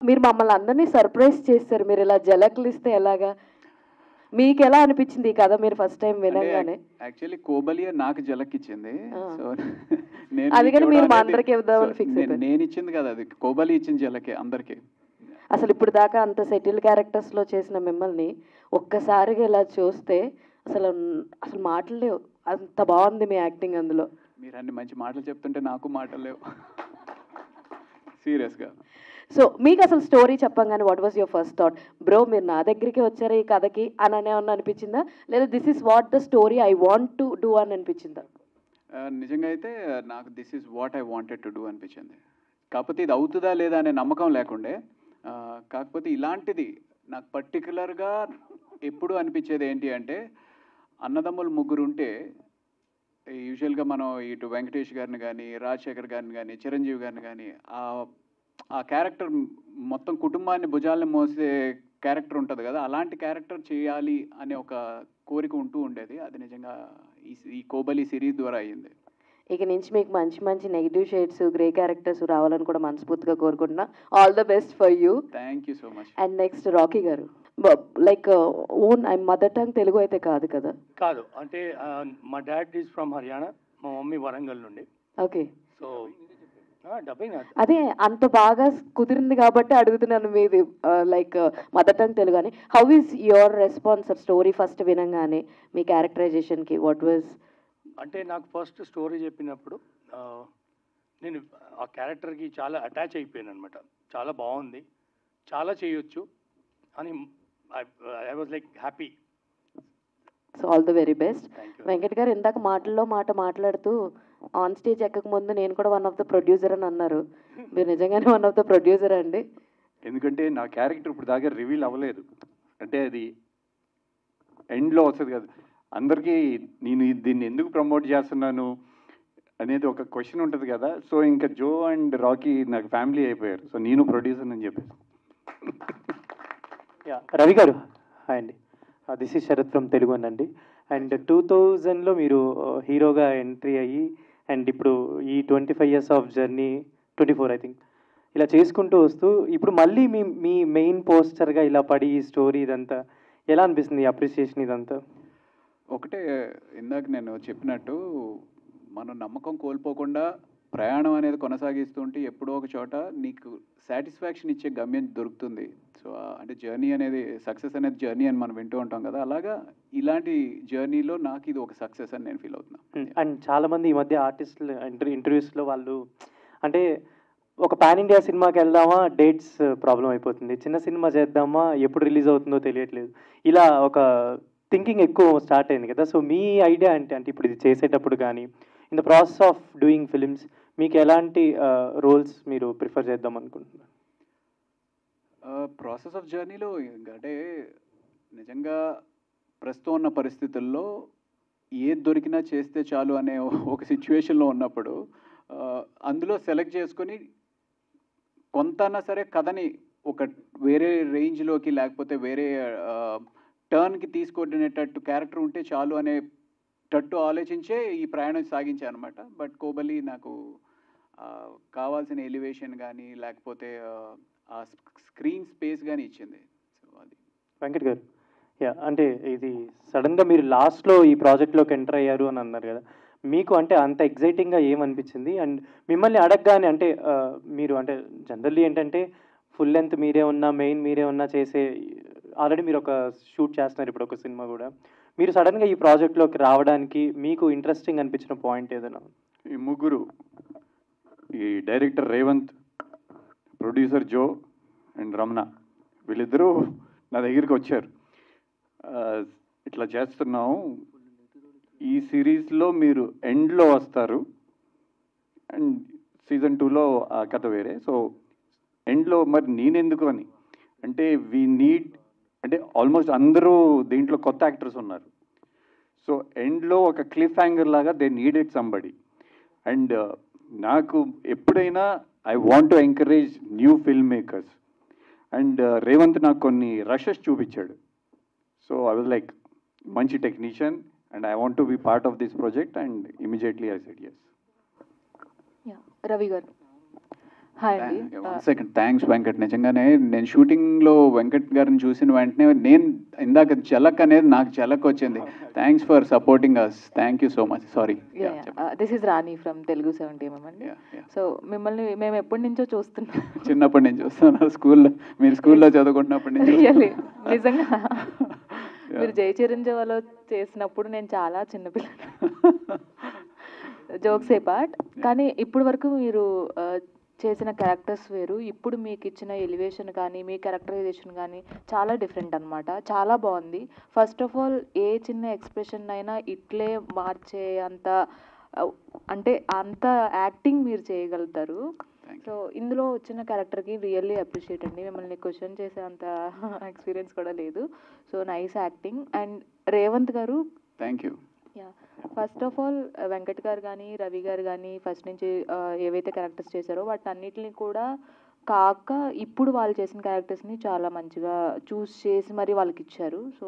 మీరు మమ్మల్ని అందరినీ సర్ప్రైజ్ చేస్తారు. మీరు ఇలా జలక్లు ఇస్తే ఎలాగా? మీకు ఎలా అనిపించింది ఈ కథ మీరు ఫస్ట్ టైం వినగానే? యాక్చువల్లీ కోబలియే నాకు జలక్కిచ్చింది. సో నేను అందుకని మీరు మా అందరికి ఇద్దామని ఫిక్స్ అయిపోయారు. నేను ఇచ్చింది కదా, అది కోబలి ఇచ్చిన జలకే అందరికి. అసలు ఇప్పుడు దాకా అంత సెటిల్ క్యారెక్టర్స్లో చేసిన మిమ్మల్ని ఒక్కసారిగా ఇలా చూస్తే అసలు అసలు మాటలు లేవు. అంత బాగుంది మీ యాక్టింగ్ అందులో. మీరు అన్ని మంచి మాటలు చెప్తుంటే నాకు మాటలు లేవు సీరియస్గా. సో మీకు అసలు స్టోరీ చెప్పంగానే what was your first thought? Bro మీరు నా దగ్గరికి వచ్చారు ఈ కథకి అని ఏమన్నా అనిపించిందా, లేదా this is what the story I want to do అని అనిపించిందా? నిజంగా అయితే నాకు this is what I wanted to do అనిపించింది. కాకపోతే ఇది అవుతుందా లేదా అనే నమ్మకం లేకుండే. కాకపోతే ఇలాంటిది నాకు పర్టికులర్గా ఎప్పుడు అనిపించేది ఏంటి అంటే, అన్నదమ్ములు ముగ్గురు ఉంటే యూజువల్గా మనం ఇటు వెంకటేష్ గారిని కానీ, రాజశేఖర్ గారిని కానీ, చిరంజీవి గారిని కానీ, ఆ క్యారెక్టర్ మొత్తం కుటుంబాన్ని భుజాలను మోసే క్యారెక్టర్ ఉంటుంది కదా, అలాంటి క్యారెక్టర్ చేయాలి అనే ఒక కోరిక ఉంటూ ఉండేది. అది నిజంగా ఈ కోబలి సిరీస్ ద్వారా అయ్యింది. ఇక నుంచి మీకు మంచి మంచి నెగిటివ్ షేడ్స్, గ్రే క్యారెక్టర్స్ రావాలని కూడా మనస్ఫూర్తిగా కోరుకుంటున్నా. All the best for you. Thank you so much. And next Rocky గారు, like own mother tongue Telugu అయితే కాదు కదా? కాదు, అంటే మా డాడ్ ఈజ్ ఫ్రమ్ హర్యానా, మా మమ్మీ వరంగల్ నుండి. ఓకే. సో డబ్బింగ్ అదే అంత బాగా కుదిరింది కాబట్టి అడుగుతున్నాను మీది లైక్ మదర్ టంగ్ తెలుగు అని. How is your response story first వినంగానే మీ క్యారెక్టరైజేషన్కి? What was? అంటే నాకు ఫస్ట్ స్టోరీ చెప్పినప్పుడు నేను ఆ క్యారెక్టర్కి చాలా అటాచ్ అయిపోయాను అనమాట. చాలా బాగుంది, చాలా చేయొచ్చు అని I was like happy. So all the very best. Thank you. Venkat గారు ఇందాక మాటల్లో మాట్లాడుతూ ఆన్ స్టేజ్ ఎక్కక ముందు నేను కూడా వన్ ఆఫ్ ద ప్రొడ్యూసర్ అని అన్నారు. మీరు నిజంగానే వన్ ఆఫ్ ద ప్రొడ్యూసర్ అండి? ఎందుకంటే నా క్యారెక్టర్ ఇప్పుడు దాకా రివీల్ అవ్వలేదు. అంటే అది ఎండ్లో వస్తుంది కదా, అందరికీ నేను దీన్ని ఎందుకు ప్రమోట్ చేస్తున్నాను అనేది ఒక క్వశ్చన్ ఉంటుంది కదా. సో ఇంకా జో అండ్ రాకీ నాకు ఫ్యామిలీ అయిపోయారు. సో నేను ప్రొడ్యూసర్ అని చెప్పేసి. రవి గారు హాయ్ అండి, this is Sharath from Telugu అండి. అండ్ 2000లో మీరు హీరోగా ఎంట్రీ అయ్యి అండ్ ఇప్పుడు ఈ 25 years of journey, 24 I think, ఇలా చేసుకుంటూ వస్తూ ఇప్పుడు మళ్ళీ మీ మెయిన్ పోస్టర్గా ఇలా పడి ఈ స్టోరీ ఇదంతా ఎలా అనిపిస్తుంది, అప్రిసియేషన్ ఇదంతా? ఒకటే ఇందాక నేను చెప్పినట్టు, మనం నమ్మకం కోల్పోకుండా ప్రయాణం అనేది కొనసాగిస్తుంటే ఎప్పుడో ఒక చోట నీకు సాటిస్ఫాక్షన్ ఇచ్చే గమ్యం దొరుకుతుంది. సో అంటే జర్నీ అనేది, సక్సెస్ అనేది జర్నీ అని మనం వింటూ ఉంటాం కదా, అలాగా ఇలాంటి జర్నీలో నాకు ఇది ఒక సక్సెస్ అని నేను ఫీల్ అవుతున్నాను. అండ్ చాలామంది ఈ మధ్య ఆర్టిస్టులు ఇంటర్వ్యూస్లో వాళ్ళు అంటే ఒక పాన్ ఇండియా సినిమాకి వెళ్దామా డేట్స్ ప్రాబ్లం అయిపోతుంది, చిన్న సినిమా చేద్దామా ఎప్పుడు రిలీజ్ అవుతుందో తెలియట్లేదు, ఇలా ఒక థింకింగ్ ఎక్కువ స్టార్ట్ అయింది కదా. సో మీ ఐడియా అంటే ఇప్పుడు ఇది చేసేటప్పుడు కానీ in the process of doing films మీకు ఎలాంటి రోల్స్ మీరు ప్రిఫర్ చేద్దాం అనుకుంటున్నారు? ప్రాసెస్ ఆఫ్ జర్నీలో అంటే నిజంగా ప్రస్తుతం ఉన్న పరిస్థితుల్లో ఏది దొరికినా చేస్తే చాలు అనే ఒక సిచ్యువేషన్లో ఉన్నప్పుడు అందులో సెలెక్ట్ చేసుకొని కొంతన్నా సరే కథని ఒక వేరే రేంజ్లోకి లేకపోతే వేరే టర్న్కి తీసుకొనేటట్టు క్యారెక్టర్ ఉంటే చాలు అనేటట్టు ఆలోచించే ఈ ప్రయాణం సాగించాను అనమాట. బట్ కోబలి నాకు కావాల్సిన ఎలివేషన్ కానీ లేకపోతే ఆ స్క్రీన్ స్పేస్ కానీ ఇచ్చింది. సో అది. వెంకట్ గారు, అంటే ఇది సడన్గా మీరు లాస్ట్లో ఈ ప్రాజెక్ట్లోకి ఎంటర్ అయ్యారు అని అన్నారు కదా, మీకు అంటే అంత ఎగ్జైటింగ్గా ఏమనిపించింది? అండ్ మిమ్మల్ని అడగగానే అంటే మీరు అంటే జనరల్లీ ఏంటంటే ఫుల్ లెంత్ మీరే ఉన్నా, మెయిన్ మీరే ఉన్నా చేసే, ఆల్రెడీ మీరు ఒక షూట్ చేస్తున్నారు ఇప్పుడు ఒక సినిమా కూడా, మీరు సడన్గా ఈ ప్రాజెక్ట్లోకి రావడానికి మీకు ఇంట్రెస్టింగ్ అనిపించిన పాయింట్ ఏదైనా? ఈ ముగ్గురు, ఈ director Revanth, producer Jo and Ramana, వీళ్ళిద్దరూ నా దగ్గరికి వచ్చారు. ఇట్లా చేస్తున్నాం, ఈ సిరీస్లో మీరు ఎండ్లో వస్తారు అండ్ సీజన్ 2లో ఆ కథ వేరే, సో ఎండ్లో మరి నేనెందుకు అని అంటే వీ నీడ్, అంటే ఆల్మోస్ట్ అందరూ దీంట్లో కొత్త యాక్టర్స్ ఉన్నారు. సో ఎండ్లో ఒక క్లిఫ్ హ్యాంగర్ లాగా దే నీడెడ్ సంబడి. అండ్ నాకు ఎప్పుడైనా I want to encourage new film makers. And Revanth నాకు కొన్ని రషెస్ చూపించాడు. సో ఐ వాజ్ లైక్, మంచి technician and I want to be part of this project and immediately I said yes. Ravi garu, hi అండి. One second, thanks Venkat. నిజంగానే నేను షూటింగ్లో వెంకట్ గారిని చూసిన వెంటనే నేను ఇందాక ఝలక్ అనేది నాకు ఝలక్ వచ్చింది. Thanks for supporting us. Thank you so much. Sorry. This is Rani from Telugu 70mm అండి. సో మిమ్మల్ని మేము ఎప్పటి నుంచో చూస్తున్నాం. చిన్నప్పటి నుంచి చూస్తాను, స్కూల్లో మీరు స్కూల్లో చదువుకుంటున్నప్పటి నుంచి. రియల్లీ నిజంగా మీరు జై చిరంజీవిలో చేసినప్పుడు నేను చాలా చిన్నపిల్లని, జోక్స్ ఏ పార్ట్. కానీ ఇప్పుడు వరకు మీరు చేసిన క్యారెక్టర్స్ వేరు, ఇప్పుడు మీకు ఇచ్చిన ఎలివేషన్ కానీ మీ క్యారెక్టరైజేషన్ కానీ చాలా డిఫరెంట్ అనమాట. చాలా బాగుంది. ఫస్ట్ ఆఫ్ ఆల్ ఏ చిన్న ఎక్స్ప్రెషన్ అయినా ఇట్లే మార్చే అంత అంటే అంత యాక్టింగ్ మీరు చేయగలుగుతారు. సో ఇందులో వచ్చిన క్యారెక్టర్కి రియల్లీ అప్రిషియేట్ అండి. మిమ్మల్ని క్వశ్చన్ చేసే అంత ఎక్స్పీరియన్స్ కూడా లేదు. So nice acting. And Revanth గారు, thank you. Yeah, first of all Venkat గారు కానీ రవి గారు కానీ ఫస్ట్ నుంచి ఏవైతే క్యారెక్టర్స్ చేశారో వాటన్నిటిని కూడా కాక ఇప్పుడు వాళ్ళు చేసిన క్యారెక్టర్స్ని చాలా మంచిగా చూస్ చేసి మరి వాళ్ళకి ఇచ్చారు. సో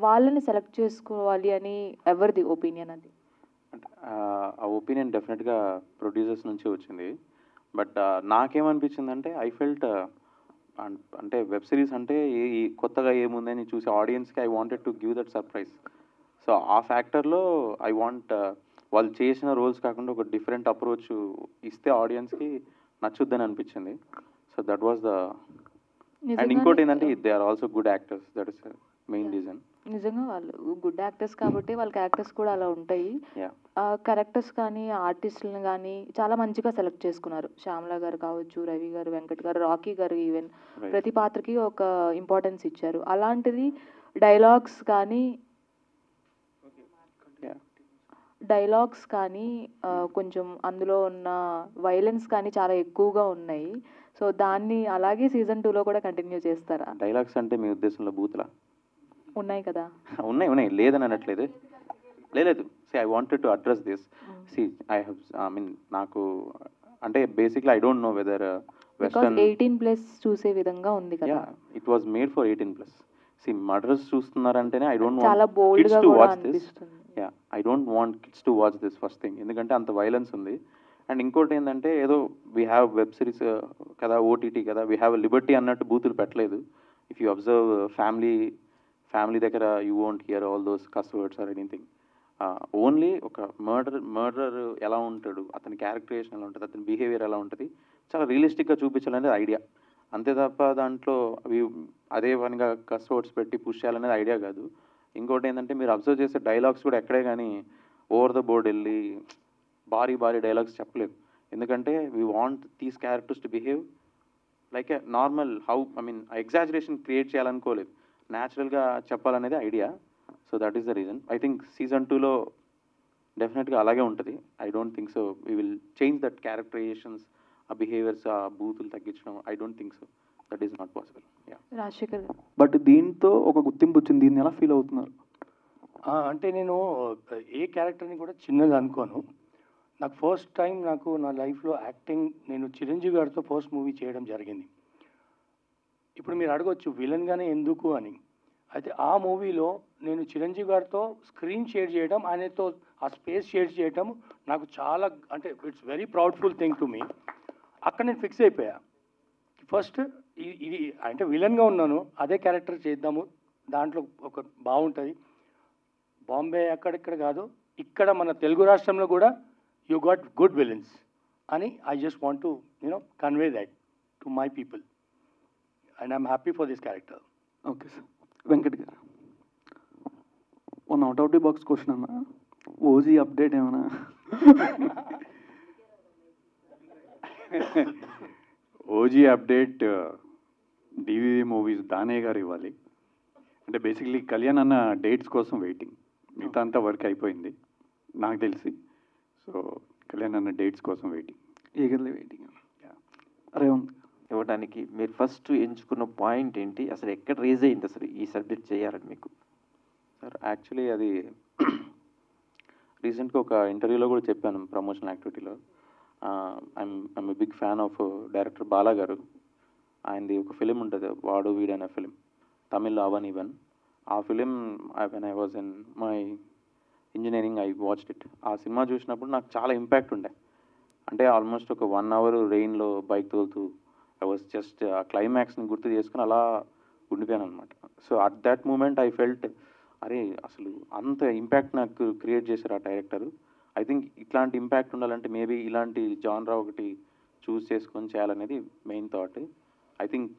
వాళ్ళని సెలెక్ట్ చేసుకోవాలి అని ఎవరిది ఒపీనియన్? అది ఆ ఒపీనియన్ డెఫినెట్గా ప్రొడ్యూసర్స్ నుంచి వచ్చింది. బట్ నాకేమనిపించిందంటే ఐ ఫెల్ట్ అంటే వెబ్ సిరీస్ అంటే కొత్తగా ఏముందని చూసి ఆడియన్స్కి I wanted to give that surprise. So ఆ ఫ్యాక్టర్లో ఐ వాంట్ వాళ్ళు చేసిన రోల్స్ కాకుండా ఒక డిఫరెంట్ అప్రోచ్ ఇస్తే ఆడియన్స్కి నచ్చుద్దని అనిపించింది. So that was the. And ఇంకోటి ఏంటంటే they are also good actors. That is main reason. నిజంగా వాళ్ళు గుడ్ యాక్టర్స్ కాబట్టి వాళ్ళ క్యారెక్టర్స్ కూడా అలా ఉంటాయి. క్యారెక్టర్స్ కానీ ఆర్టిస్టులను కానీ చాలా మంచిగా సెలెక్ట్ చేసుకున్నారు. శ్యామల గారు కావచ్చు, రవి గారు, వెంకట్ గారు, రాకీ గారు, ఈవెన్ ప్రతి పాత్రకి ఒక ఇంపార్టెన్స్ ఇచ్చారు. అలాంటిది డైలాగ్స్ కానీ కొంచెం అందులో ఉన్న వైలెన్స్ కానీ చాలా ఎక్కువగా ఉన్నాయి. సో దాన్ని అలాగే సీజన్ 2లో కూడా కంటిన్యూ చేస్తారా? డైలాగ్స్ అంటే మీ ఉద్దేశంలో బూతులా? ఉన్నాయి కదా. ఉన్నాయి లేదని అనట్లేదు. లేదు, see I wanted to address this. See I mean నాకు అంటే basically I don't know whether western 18+ చూసే విధంగా ఉంది కదా. It was made for 18+. See murders చూస్తున్నారంటేనే ఐ డోంట్ చాలా వాంట్ బోల్డ్ గా టు కూడా వాచ్ దిస్. అనిపిస్తుంది. I don't want kids to watch this first thing. ఎందుకంటే అంత వైలెన్స్ ఉంది. అండ్ ఇంకోటి ఏంటంటే ఏదో వీ హ్యావ్ వెబ్ సిరీస్ కదా, ఓటీటీ కదా, వీ హ్యావ్ లిబర్టీ అన్నట్టు బూతులు పెట్టలేదు. ఇఫ్ యూ అబ్జర్వ్ ఫ్యామిలీ దగ్గర you won't here all those కస్ వర్డ్స్ ఆర్ ఎనీథింగ్. ఓన్లీ ఒక మర్డరర్ ఎలా ఉంటాడు, అతని క్యారెక్టరేషన్ ఎలా ఉంటుంది, అతని బిహేవియర్ ఎలా ఉంటుంది, చాలా రియలిస్టిక్గా చూపించాలనేది ఐడియా. అంతే తప్ప దాంట్లో అదే పనిగా కస్ వర్డ్స్ పెట్టి పుష్ చేయాలనేది ఐడియా కాదు. ఇంకోటి ఏంటంటే మీరు అబ్జర్వ్ చేసే డైలాగ్స్ కూడా ఎక్కడే కానీ ఓవర్ ద బోర్డ్ వెళ్ళి భారీ డైలాగ్స్ చెప్పలేదు. ఎందుకంటే we want these characters to behave like a normal exaggeration create చేయాలనుకోలేదు, న్యాచురల్గా చెప్పాలనేది idea. So that is the reason. I think season 2లో డెఫినెట్గా అలాగే ఉంటుంది. I don't think so we will change that characterisations, ఆ బిహేవియర్స్, ఆ బూతులు తగ్గించడం. I don't think so. That is not possible. Rajasekhar గారు, బట్ దీంతో ఒక గుర్తింపు వచ్చింది, దీన్ని ఎలా ఫీల్ అవుతున్నారు? అంటే నేను ఏ క్యారెక్టర్ని కూడా చిన్నది అనుకోను. నాకు ఫస్ట్ టైం నా లైఫ్లో యాక్టింగ్ నేను చిరంజీవి గారితో ఫస్ట్ మూవీ చేయడం జరిగింది. ఇప్పుడు మీరు అడగొచ్చు విలన్గానే ఎందుకు అని. అయితే ఆ మూవీలో నేను చిరంజీవి గారితో స్క్రీన్ షేర్ చేయడం, ఆయనతో ఆ స్పేస్ షేర్ చేయడం నాకు చాలా అంటే it's very proudful thing to me. అక్కడ నేను ఫిక్స్ అయిపోయా, ఫస్ట్ ఇది అంటే విలన్గా ఉన్నాను, అదే క్యారెక్టర్ చేద్దాము, దాంట్లో ఒక బాగుంటుంది. బాంబే అక్కడిక్కడ కాదు, ఇక్కడ మన తెలుగు రాష్ట్రంలో కూడా యూ గాట్ గుడ్ విలన్స్ అని I just want to convey that to my people and I'm happy for this character. Okay sir. Venkat గారు, one out of the box question అన్న, ఓజీ అప్డేట్ ఏమన్నా? ఓజీ అప్డేట్ డివివి మూవీస్ దానే గారు ఇవ్వాలి. అంటే basically Kalyan అన్న dates కోసం waiting, మిగతా అంతా వర్క్ అయిపోయింది నాకు తెలిసి. సో కళ్యాణ్ అన్న డేట్స్ కోసం వెయిటింగ్, ఈగర్లీ వెయిటింగ్. రేవంత్ ఇవ్వడానికి మీరు ఫస్ట్ ఎంచుకున్న పాయింట్ ఏంటి? అసలు ఎక్కడ రేజ్ అయింది అసలు ఈ సబ్జెక్ట్ చేయాలని మీకు? సార్ యాక్చువల్లీ అది రీసెంట్గా ఒక ఇంటర్వ్యూలో కూడా చెప్పాను, ప్రమోషనల్ యాక్టివిటీలో. I'm big fan of director Bala గారు. ఆయనది ఒక ఫిలిం ఉంటుంది, వాడు వీడైన ఫిలిం, తమిళ్ అవన్ ఈవెన్. ఆ film when I was in my engineering I watched it. ఆ సినిమా చూసినప్పుడు నాకు చాలా ఇంపాక్ట్ ఉండే. అంటే ఆల్మోస్ట్ ఒక 1 hour రెయిన్లో బైక్ తోలుతూ ఐ వాజ్ జస్ట్ ఆ క్లైమాక్స్ని గుర్తు చేసుకుని అలా ఉండిపోయాను అనమాట. So at that moment I felt, అరే అసలు అంత ఇంపాక్ట్ నాకు క్రియేట్ చేశారు ఆ డైరెక్టర్. ఐ థింక్ ఇట్లాంటి ఇంపాక్ట్ ఉండాలంటే మేబీ ఇలాంటి జాన్రా ఒకటి చూస్ చేసుకొని చేయాలనేది main thought. I think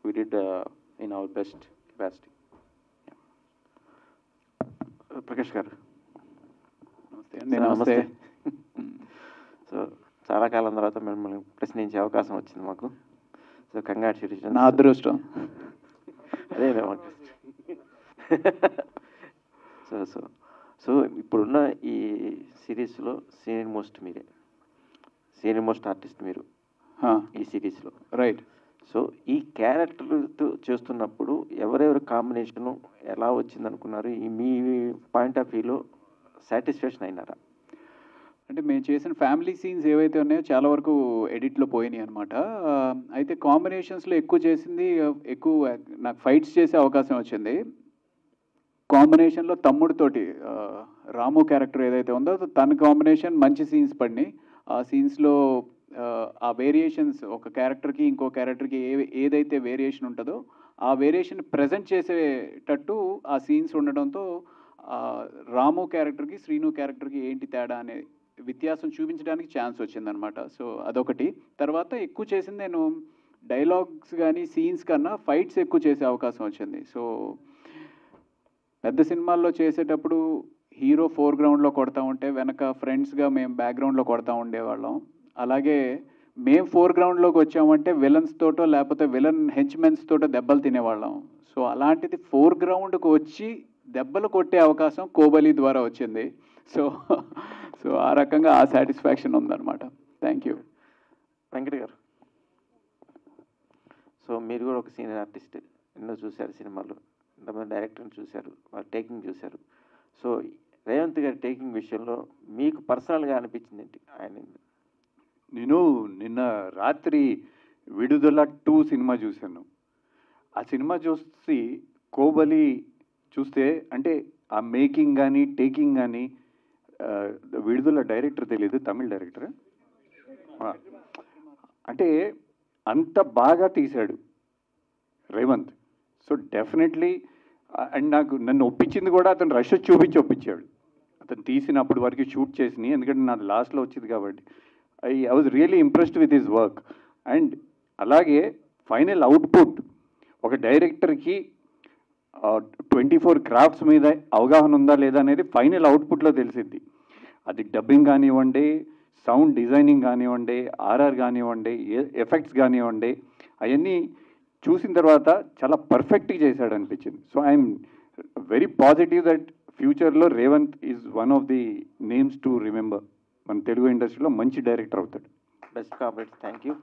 we did in our best capacity. Prakash గారు నమస్తే అండి. నమస్తే. సో చాలా కాలం తర్వాత మిమ్మల్ని ప్రశ్నించే అవకాశం వచ్చింది మాకు. So congratulations. నా అదృష్టం. అదే మాకు. సో సో సో ఇప్పుడున్న ఈ సిరీస్లో సీనియర్ మోస్ట్ మీరే, సీనియర్ మోస్ట్ ఆర్టిస్ట్ మీరు ఈ సిరీస్లో. రైట్. సో ఈ క్యారెక్టర్తో చేస్తున్నప్పుడు ఎవరెవరి కాంబినేషను ఎలా వచ్చింది అనుకున్నారు? ఈ మీ పాయింట్ ఆఫ్ వ్యూలో సాటిస్ఫాక్షన్ అయినారా? అంటే మేము చేసిన ఫ్యామిలీ సీన్స్ ఏవైతే ఉన్నాయో చాలా వరకు ఎడిట్లో పోయినాయి అనమాట. అయితే కాంబినేషన్స్లో ఎక్కువ చేసింది, ఎక్కువ నాకు ఫైట్స్ చేసే అవకాశం వచ్చింది. కాంబినేషన్లో తమ్ముడితోటి రాము క్యారెక్టర్ ఏదైతే ఉందో తన కాంబినేషన్ మంచి సీన్స్ పడినాయి. ఆ సీన్స్లో ఆ వేరియేషన్స్ ఒక క్యారెక్టర్కి ఇంకో క్యారెక్టర్కి ఏదైతే వేరియేషన్ ఉంటుందో ఆ వేరియేషన్ ప్రజెంట్ చేసేటట్టు ఆ సీన్స్ ఉండడంతో రాము క్యారెక్టర్కి శ్రీను క్యారెక్టర్కి ఏంటి తేడా అనే వ్యత్యాసం చూపించడానికి ఛాన్స్ వచ్చిందనమాట. సో అదొకటి. తర్వాత ఎక్కువ చేసింది నేను డైలాగ్స్ కానీ సీన్స్ కన్నా ఫైట్స్ ఎక్కువ చేసే అవకాశం వచ్చింది. సో పెద్ద సినిమాల్లో చేసేటప్పుడు హీరో ఫోర్గ్రౌండ్లో కొడతా ఉంటే వెనక ఫ్రెండ్స్గా మేము బ్యాక్గ్రౌండ్లో కొడతా ఉండేవాళ్ళం. అలాగే మేము ఫోర్గ్రౌండ్లోకి వచ్చామంటే విలన్స్ తోటో లేకపోతే విలన్ హెంచ్మెన్స్ తోటో దెబ్బలు తినేవాళ్ళం. సో అలాంటిది ఫోర్గ్రౌండ్కి వచ్చి దెబ్బలు కొట్టే అవకాశం కోబలి ద్వారా వచ్చింది. సో సో ఆ రకంగా ఆ సాటిస్ఫాక్షన్ ఉందన్నమాట. Thank you. వెంకట్ గారు, సో మీరు కూడా ఒక సీనియర్ ఆర్టిస్ట్, ఎన్నో చూశారు సినిమాలు, ఎంతమంది డైరెక్టర్ని చూశారు, వాళ్ళ టేకింగ్ చూశారు. సో రేవంత్ గారి టేకింగ్ విషయంలో మీకు పర్సనల్గా అనిపించింది ఏంటి? ఆయన నేను నిన్న రాత్రి విడుదల 2 సినిమా చూశాను. ఆ సినిమా చూసి కోబలి చూస్తే అంటే ఆ మేకింగ్ కానీ టేకింగ్ కానీ విడుదల డైరెక్టర్ తెలియదు, తమిళ డైరెక్టర్, అంటే అంత బాగా తీశాడు రేవంత్. సో డెఫినెట్లీ అండ్ నన్ను ఒప్పించింది కూడా అతను రష్ ఒప్పించాడు. అతను తీసినప్పుడు వరకు షూట్ చేసినాయి, ఎందుకంటే నాది లాస్ట్లో వచ్చింది కాబట్టి. I was really impressed with his work. And అలాగే ఫైనల్ అవుట్పుట్ ఒక డైరెక్టర్కి 24 క్రాఫ్ట్స్ మీద అవగాహన ఉందా లేదా అనేది ఫైనల్ అవుట్పుట్లో తెలిసిద్ది. అది డబ్బింగ్ కానివ్వండి, సౌండ్ డిజైనింగ్ కానివ్వండి, ఆర్ఆర్ కానివ్వండి, ఎఫెక్ట్స్ కానివ్వండి, అవన్నీ చూసిన తర్వాత చాలా పర్ఫెక్ట్గా చేశాడు అనిపించింది. So I'm very positive that ఫ్యూచర్లో Revanth is one of the names to remember. మన తెలుగు ఇండస్ట్రీలో మంచి డైరెక్టర్ అవుతాడు. Best compliments. Thank you.